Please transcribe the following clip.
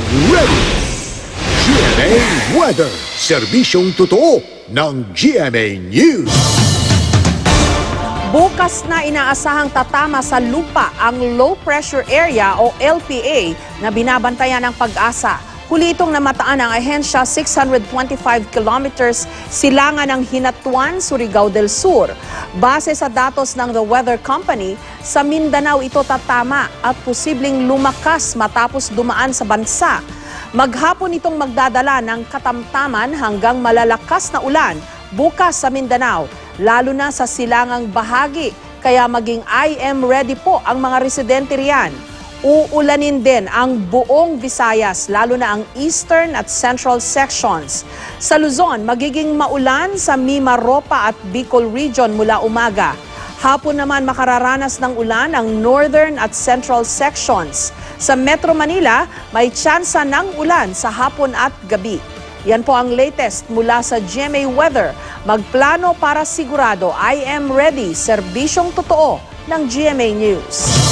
ready! GMA Weather, serbisyong totoo ng GMA News. Bukas na inaasahang tatama sa lupa ang low pressure area o LPA na binabantayan ng Pag-asa. Huli itong namataan ng ahensya 625 kilometers silangan ng Hinatuan, Surigao del Sur. Base sa datos ng The Weather Company, sa Mindanao ito tatama at posibleng lumakas matapos dumaan sa bansa. Maghapon itong magdadala ng katamtaman hanggang malalakas na ulan bukas sa Mindanao, lalo na sa silangang bahagi. Kaya maging I am ready po ang mga residente riyan. Uulanin din ang buong Visayas, lalo na ang eastern at central sections. Sa Luzon, magiging maulan sa Mimaropa at Bicol region mula umaga. Hapon naman makararanas ng ulan ang northern at central sections. Sa Metro Manila, may tsansa ng ulan sa hapon at gabi. Yan po ang latest mula sa GMA Weather. Magplano para sigurado, I am ready, serbisyong totoo ng GMA News.